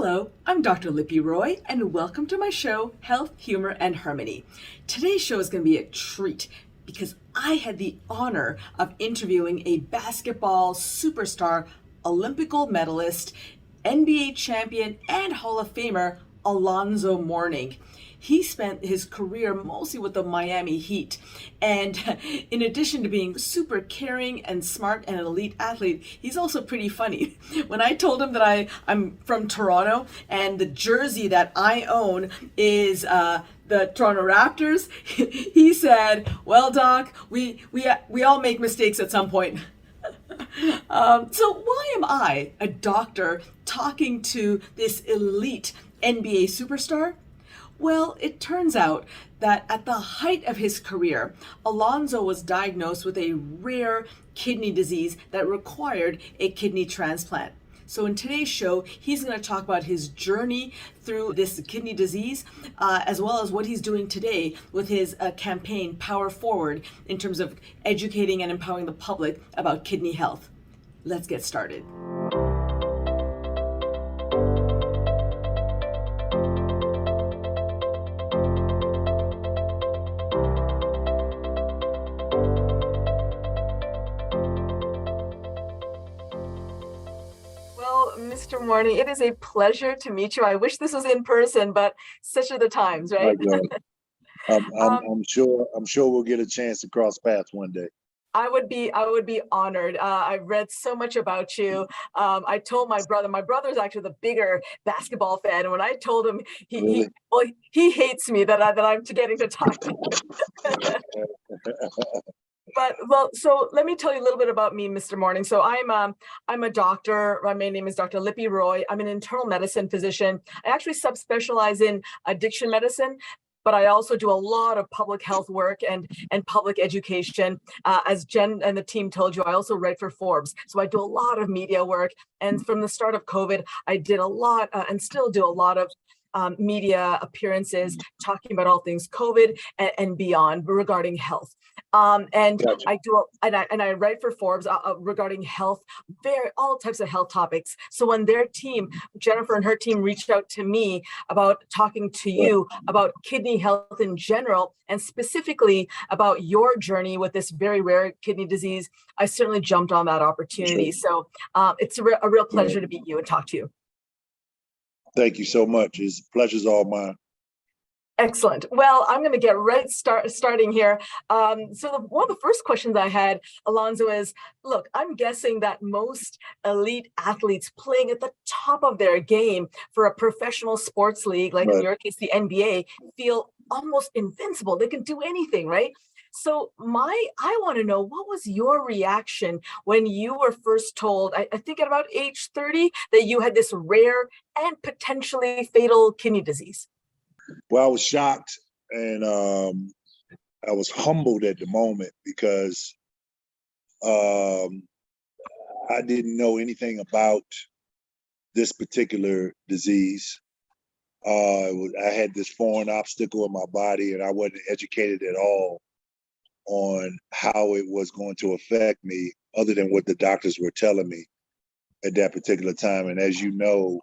Hello, I'm Dr. Lipi Roy, and welcome to my show, Health, Humor, and Harmony. Today's show is going to be a treat because I had the honor of interviewing a basketball superstar, Olympic gold medalist, NBA champion, and Hall of Famer, Alonzo Mourning. He spent his career mostly with the Miami Heat. And in addition to being super caring and smart and an elite athlete, he's also pretty funny. When I told him that I'm from Toronto and the jersey that I own is the Toronto Raptors, he said, "Well, Doc, we all make mistakes at some point." So why am I, a doctor, talking to this elite NBA superstar? Well, it turns out that at the height of his career, Alonzo was diagnosed with a rare kidney disease that required a kidney transplant. So in today's show, he's going to talk about his journey through this kidney disease, as well as what he's doing today with his campaign, Power Forward, in terms of educating and empowering the public about kidney health. Let's get started. Mr. Mourning, it is a pleasure to meet you. I wish this was in person, but such are the times, right? I'm sure we'll get a chance to cross paths one day. I would be honored. I've read so much about you. I told my brother's actually the bigger basketball fan. And when I told him, he hates me that I'm getting to talk to you. So let me tell you a little bit about me, Mr. Mourning. So I'm a doctor. My name is Dr. Lipi Roy. I'm an internal medicine physician. I actually subspecialize in addiction medicine, but I also do a lot of public health work and public education. As Jen and the team told you, I also write for Forbes. So I do a lot of media work. And from the start of COVID, I did a lot and still do a lot of media appearances talking about all things COVID and beyond regarding health. And gotcha. I write for Forbes regarding health, all types of health topics. So when their team, Jennifer and her team, reached out to me about talking to you about kidney health in general, and specifically about your journey with this very rare kidney disease, I certainly jumped on that opportunity. So it's a real pleasure to meet you and talk to you. Thank you so much. It's pleasure's all mine. Excellent. Well, I'm going to get starting here. So one of the first questions I had, Alonzo, is, look, I'm guessing that most elite athletes playing at the top of their game for a professional sports league, like in your case, the NBA, feel almost invincible. They can do anything, right? So I want to know, what was your reaction when you were first told, I think at about age 30, that you had this rare and potentially fatal kidney disease? Well, I was shocked and I was humbled at the moment because I didn't know anything about this particular disease. I had this foreign obstacle in my body and I wasn't educated at all on how it was going to affect me, other than what the doctors were telling me at that particular time. And as you know,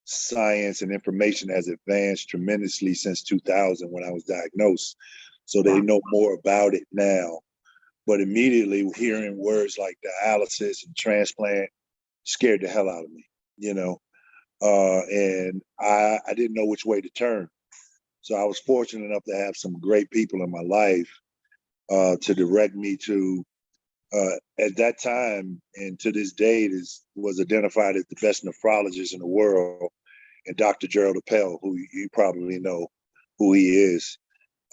science and information has advanced tremendously since 2000 when I was diagnosed. So they know more about it now. But immediately hearing words like dialysis and transplant scared the hell out of me, and I didn't know which way to turn. So I was fortunate enough to have some great people in my life to direct me to, at that time and to this day, was identified as the best nephrologist in the world, and Dr. Gerald Appel, who you probably know who he is.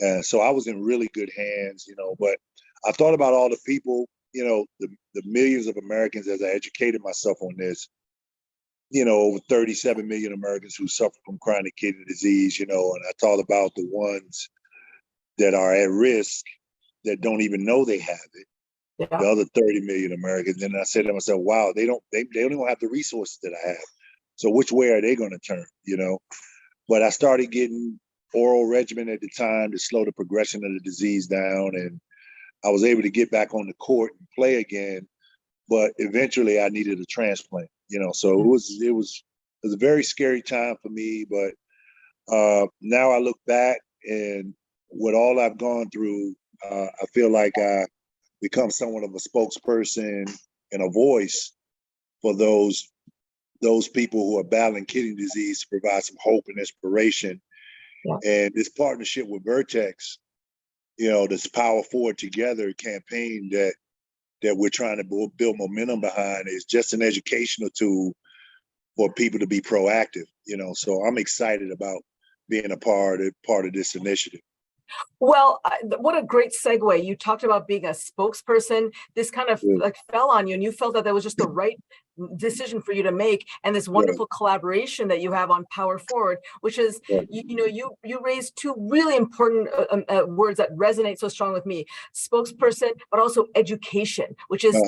And so I was in really good hands, but I thought about all the people, the millions of Americans, as I educated myself on this, over 37 million Americans who suffer from chronic kidney disease, and I thought about the ones that are at risk that don't even know they have it. Yeah. The other 30 million Americans. And I said to myself, wow, they don't even have the resources that I have. So which way are they going to turn, But I started getting oral regimen at the time to slow the progression of the disease down. And I was able to get back on the court and play again, but eventually I needed a transplant. So it was a very scary time for me, but now I look back and with all I've gone through, I feel like I become somewhat of a spokesperson and a voice for those people who are battling kidney disease to provide some hope and inspiration. Yeah. And this partnership with Vertex, this Power Forward Together campaign that we're trying to build momentum behind is just an educational tool for people to be proactive, So I'm excited about being a part of this initiative. Well, what a great segue. You talked about being a spokesperson. This kind of like fell on you, and you felt that was just the right decision for you to make, and this wonderful collaboration that you have on Power Forward, which is, you raised two really important words that resonate so strong with me: spokesperson, but also education, which is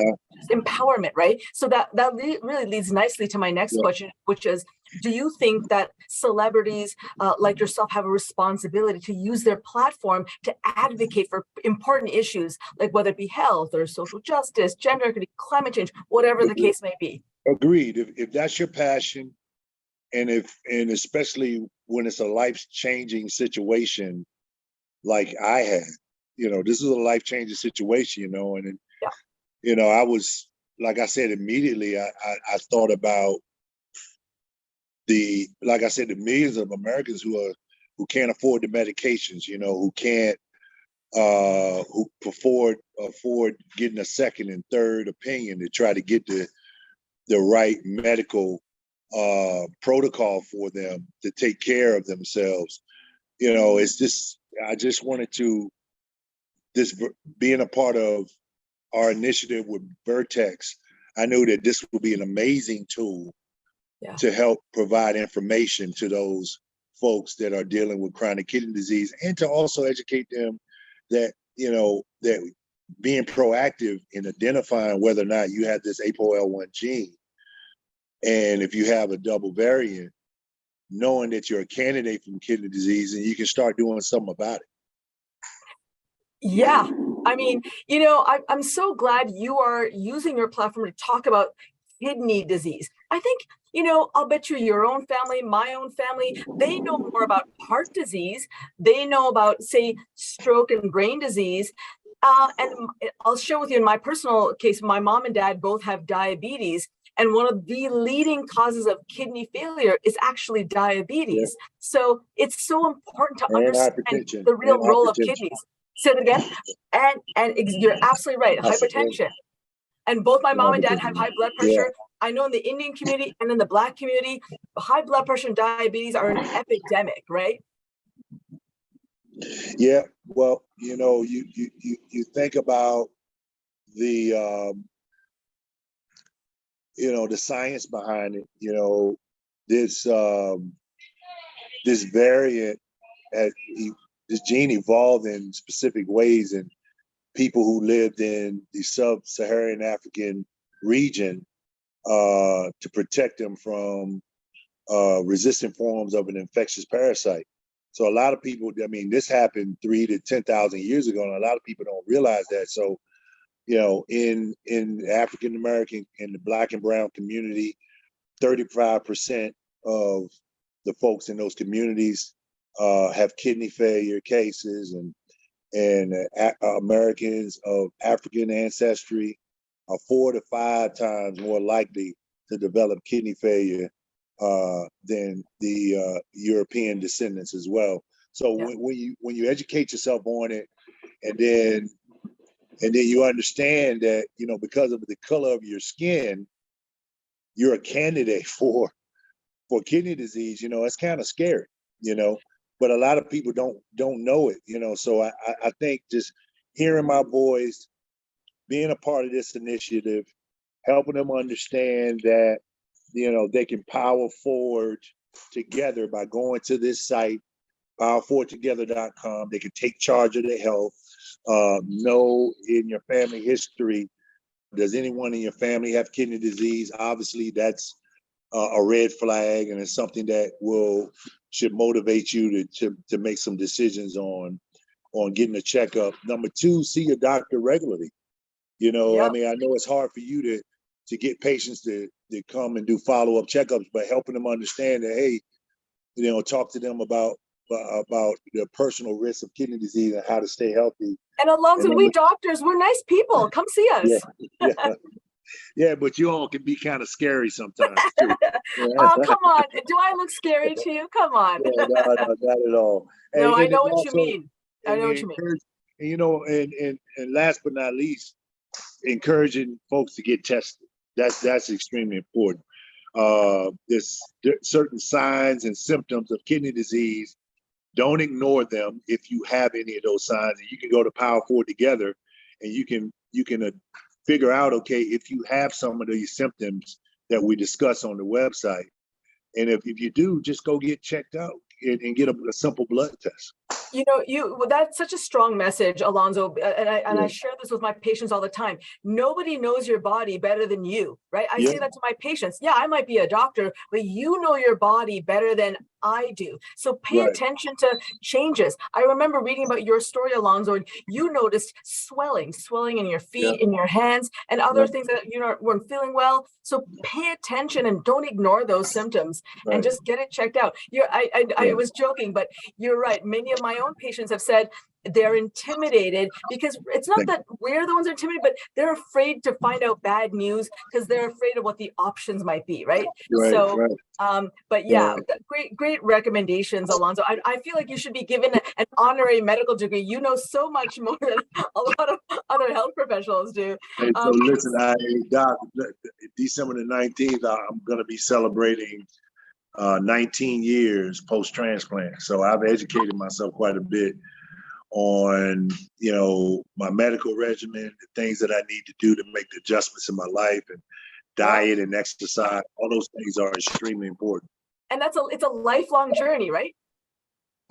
empowerment, right? So that really leads nicely to my next question, which is, do you think that celebrities like yourself have a responsibility to use their platform to advocate for important issues, like whether it be health or social justice, gender equity, climate change, whatever the case may be? Agreed. If that's your passion, and especially when it's a life-changing situation like I had, this is a life-changing situation, and I was, like I said, immediately I thought about the millions of Americans who can't afford the medications, who can't who afford getting a second and third opinion to try to get the right medical protocol for them to take care of themselves. It's just, I just wanted to, being a part of our initiative with Vertex, I knew that this would be an amazing tool to help provide information to those folks that are dealing with chronic kidney disease, and to also educate them that, that being proactive in identifying whether or not you have this APOL1 gene, and if you have a double variant, knowing that you're a candidate from kidney disease and you can start doing something about it. Yeah. I mean, I'm so glad you are using your platform to talk about kidney disease. I think, I'll bet you your own family, my own family, they know more about heart disease. They know about, say, stroke and brain disease. And I'll share with you in my personal case, my mom and dad both have diabetes. And one of the leading causes of kidney failure is actually diabetes. Yeah. So it's so important to understand the real role of kidneys. Say it again. And you're absolutely right. Hypertension. And both my mom and dad have high blood pressure. Yeah. I know in the Indian community and in the Black community, high blood pressure and diabetes are an epidemic, right? Yeah. Well, you think about the the science behind it. This variant, this gene evolved in specific ways, and people who lived in the sub-Saharan African region to protect them from resistant forms of an infectious parasite. So a lot of people, this happened 3,000 to 10,000 years ago, and a lot of people don't realize that. So, in African American, in the Black and Brown community, 35% of the folks in those communities have kidney failure cases, and Americans of African ancestry are 4 to 5 times more likely to develop kidney failure than the European descendants as well. So when you educate yourself on it, and then you understand that, because of the color of your skin, you're a candidate for kidney disease, it's kind of scary, but a lot of people don't know it, so I think just hearing my voice, being a part of this initiative, helping them understand that, they can power forward together by going to this site, powerforwardtogether.com. They can take charge of their health, know in your family history, does anyone in your family have kidney disease? Obviously, that's a red flag, and it's something that should motivate you to make some decisions on getting a checkup. Number 2, see your doctor regularly. I know it's hard for you to get patients to come and do follow-up checkups, but helping them understand that, hey, talk to them about the personal risks of kidney disease and how to stay healthy. And Alonzo, we doctors, we're nice people. Come see us. Yeah. Yeah, but you all can be kind of scary sometimes too. Oh, come on. Do I look scary to you? Come on. No, not at all. No, And I know what you mean. I know what you mean. And last but not least, encouraging folks to get tested. That's extremely important. There's certain signs and symptoms of kidney disease. Don't ignore them if you have any of those signs. And you can go to Power Forward Together, and you can figure out, okay, if you have some of these symptoms that we discuss on the website. And if you do, just go get checked out and get a simple blood test. That's such a strong message, Alonzo, and I share this with my patients all the time. Nobody knows your body better than you, right? I say that to my patients. Yeah, I might be a doctor, but you know your body better than I do. So pay attention to changes. I remember reading about your story, Alonzo, and you noticed swelling in your feet, in your hands, and other things that weren't feeling well. So pay attention and don't ignore those symptoms and just get it checked out. I was joking, but you're right. Many of my own patients have said they're intimidated because it's not that we're the ones that are intimidated, but they're afraid to find out bad news because they're afraid of what the options might be, right? But yeah, great recommendations, Alonzo. I feel like you should be given an honorary medical degree. You know so much more than a lot of other health professionals do. Hey, so listen, Doc, December the 19th, I'm going to be celebrating 19 years post-transplant. So I've educated myself quite a bit on, my medical regimen, the things that I need to do to make the adjustments in my life, and diet and exercise. All those things are extremely important. And it's a lifelong journey, right?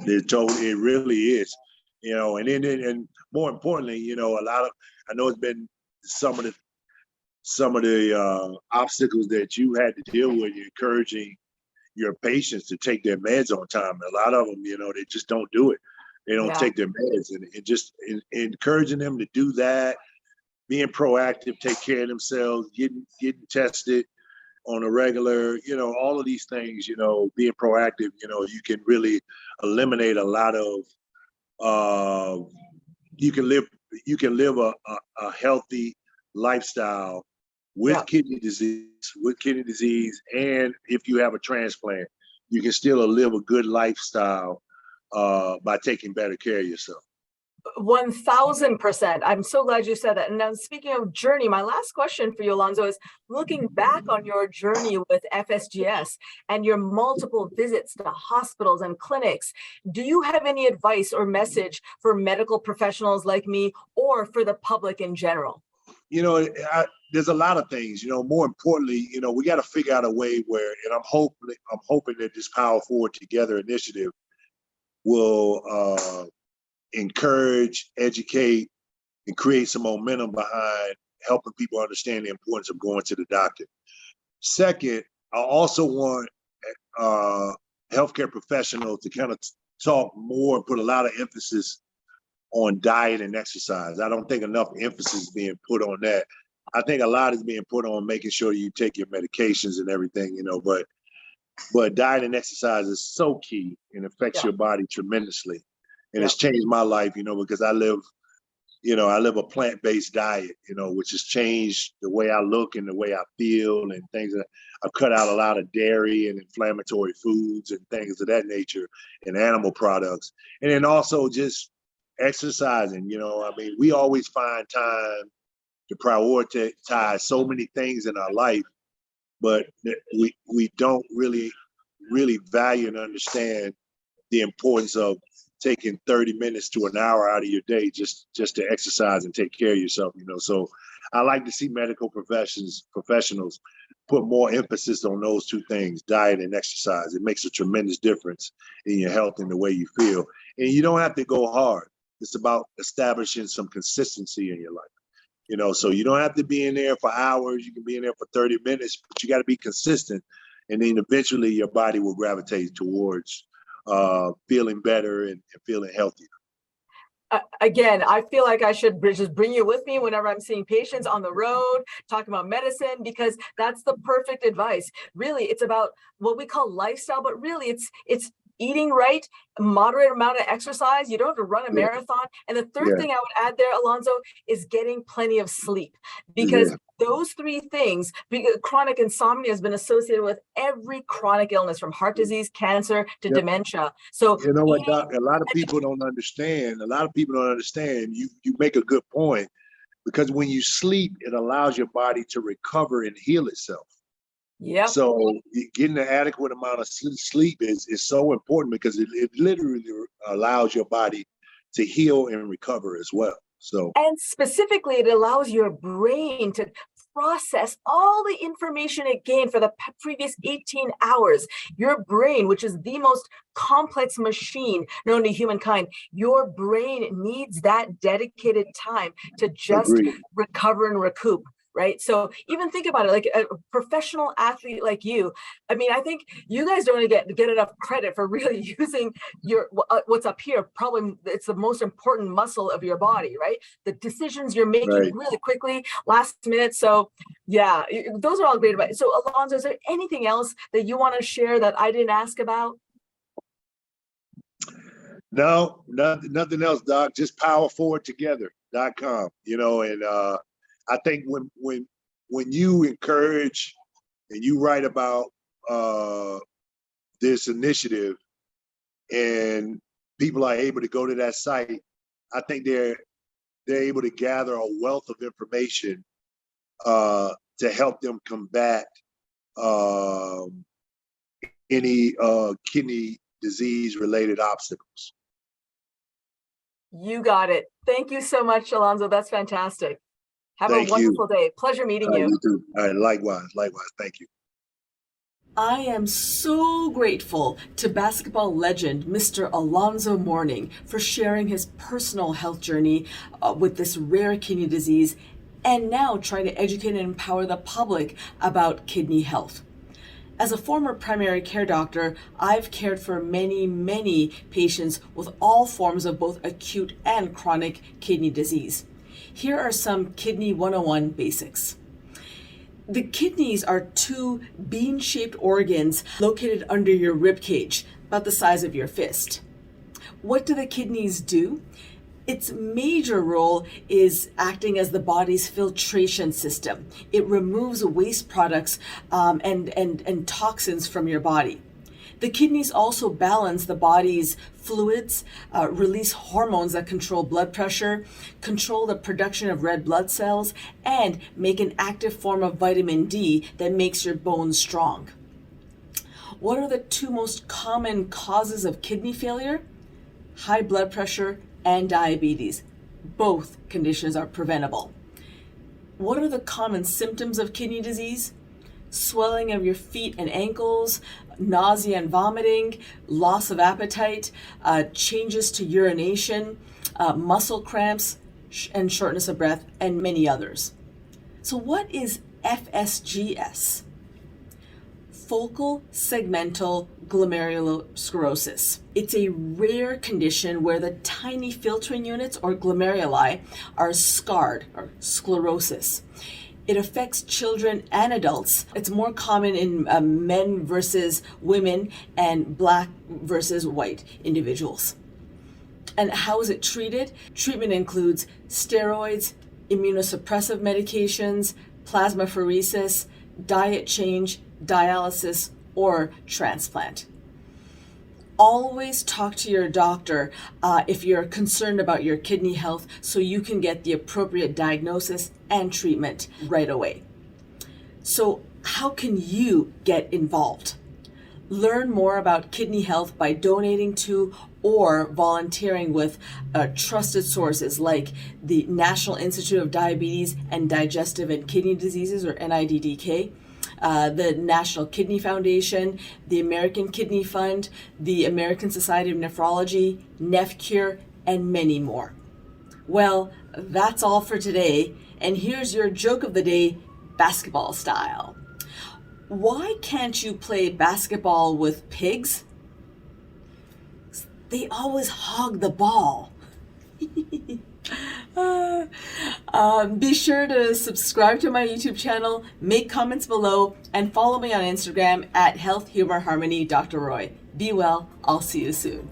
It really is, and more importantly, I know it's been some of the obstacles that you had to deal with, encouraging your patients to take their meds on time. A lot of them, they just don't do it. They don't take their meds, and just encouraging them to do that, being proactive, take care of themselves, getting tested on a regular, all of these things, being proactive, you can really eliminate a lot of, you can live a healthy lifestyle with kidney disease. And if you have a transplant, you can still live a good lifestyle by taking better care of yourself. 1000%. I'm so glad you said that. And now, speaking of journey, my last question for you, Alonzo, is looking back on your journey with FSGS and your multiple visits to hospitals and clinics, do you have any advice or message for medical professionals like me or for the public in general? There's a lot of things, more importantly, we got to figure out a way where, and I'm hoping that this Power Forward Together initiative will encourage, educate, and create some momentum behind helping people understand the importance of going to the doctor. Second, I also want healthcare professionals to kind of talk more and put a lot of emphasis on diet and exercise. I don't think enough emphasis is being put on that. I think a lot is being put on making sure you take your medications and everything, but diet and exercise is so key and affects your body tremendously. And it's changed my life, because I live a plant-based diet, which has changed the way I look and the way I feel and things. I've cut out a lot of dairy and inflammatory foods and things of that nature and animal products. And then also just exercising, we always find time to prioritize so many things in our life, but we don't really value and understand the importance of taking 30 minutes to an hour out of your day just to exercise and take care of yourself, So I like to see medical professionals put more emphasis on those two things, diet and exercise. It makes a tremendous difference in your health and the way you feel. And you don't have to go hard. It's about establishing some consistency in your life, so you don't have to be in there for hours. You can be in there for 30 minutes, but you got to be consistent. And then eventually your body will gravitate towards feeling better and feeling healthier. Again, I feel like I should just bring you with me whenever I'm seeing patients on the road, talking about medicine, because that's the perfect advice. Really, it's about what we call lifestyle, but really it's eating right, moderate amount of exercise. You don't have to run a Yeah, marathon. And the third yeah, thing I would add there, Alonzo, is getting plenty of sleep, because yeah. those three things, because chronic insomnia has been associated with every chronic illness from heart disease, cancer to Yep. dementia. So You know what, eating, Doc? A lot of people don't understand. A lot of people don't understand. You make a good point, because when you sleep, it allows your body to recover and heal itself. yep. So getting an adequate amount of sleep is so important, because it literally allows your body to heal and recover as well. So And specifically, it allows your brain to process all the information it gained for the previous 18 hours. Your brain, which is the most complex machine known to humankind, your brain needs that dedicated time to just agree. recover and recoup. Right. So even think about it, like a professional athlete like you. I mean, I think you guys don't get enough credit for really using your what's up here. Probably it's the most important muscle of your body, right? The decisions you're making Right. really quickly, last minute. So yeah, those are all great advice. So Alonzo, is there anything else that you want to share that I didn't ask about? No, nothing else, Doc. Just powerforwardtogether.com. And I think when you encourage and you write about this initiative, and people are able to go to that site, I think they're able to gather a wealth of information to help them combat any kidney disease related obstacles. You got it. Thank you so much, Alonzo. That's fantastic. Have a Thank you. wonderful day. Pleasure meeting you. You too. All right, likewise. Thank you. I am so grateful to basketball legend Mr. Alonzo Mourning for sharing his personal health journey with this rare kidney disease, and now trying to educate and empower the public about kidney health. As a former primary care doctor, I've cared for many, many patients with all forms of both acute and chronic kidney disease. Here are some Kidney 101 basics. The kidneys are two bean-shaped organs located under your rib cage, about the size of your fist. What do the kidneys do? Its major role is acting as the body's filtration system. It removes waste products and toxins from your body. The kidneys also balance the body's fluids, release hormones that control blood pressure, control the production of red blood cells, and make an active form of vitamin D that makes your bones strong. What are the two most common causes of kidney failure? High blood pressure and diabetes. Both conditions are preventable. What are the common symptoms of kidney disease? Swelling of your feet and ankles, nausea and vomiting, loss of appetite, changes to urination, muscle cramps, and shortness of breath, and many others. So what is FSGS? Focal segmental glomerulosclerosis. It's a rare condition where the tiny filtering units, or glomeruli, are scarred, or sclerosis. It affects children and adults. It's more common in men versus women and Black versus white individuals. And how is it treated? Treatment includes steroids, immunosuppressive medications, plasmapheresis, diet change, dialysis, or transplant. Always talk to your doctor if you're concerned about your kidney health, so you can get the appropriate diagnosis and treatment right away. So how can you get involved? Learn more about kidney health by donating to or volunteering with trusted sources like the National Institute of Diabetes and Digestive and Kidney Diseases, or NIDDK, the National Kidney Foundation, the American Kidney Fund, the American Society of Nephrology, NephCure, and many more. Well, that's all for today, and here's your joke of the day, basketball style. Why can't you play basketball with pigs? They always hog the ball. Be sure to subscribe to my YouTube channel, make comments below, and follow me on Instagram at Health Humor Harmony Dr. Roy. Be well. I'll see you soon.